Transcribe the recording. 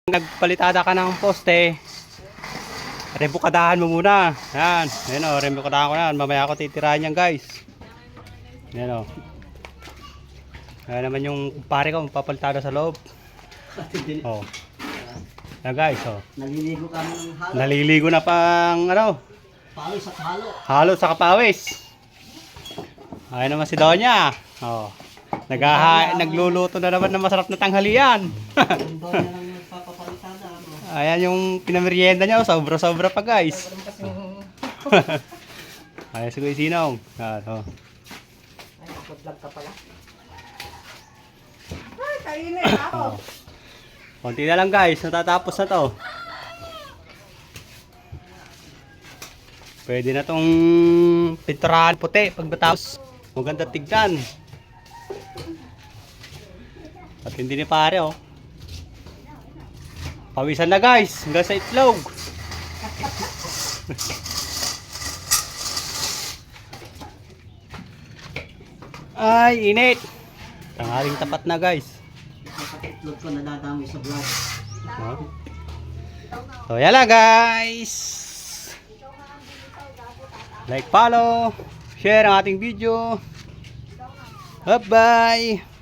Nagpalitada ka ng poste, rebukadahan mo muna. Yan, ayan o, rebukadahan ko na. Mamaya ako titirahan yan guys. Ayan o. Ayan naman yung pare ko, papalitada sa loob. O. Ayan guys o. Naliligo ka ng halo. Naliligo na pang ano. Pawis at halo. Halo sa kapawis. Ayan naman si Donya. O. Nagluluto na naman ng masarap na tanghalian. Yung doon na lang nagpapapalitada. Ayan yung pinamerienda niya, sobra-sobra pa guys. Ayan si Kuya Sinong. Ayan, Ay, vlog ka pala. Ay, kainin ako. konti na lang guys, natatapos na to. Pwede na tong pinturahan puti pagbatapos. Maganda tignan. At hindi ni pare oh. Pawisan na guys, hanggang sa itlog. Ay, init. Tanghaling tapat na guys. Itlog ko nadadami sa vlog. So yan lang guys. Like, follow, share ang ating video. Bye bye.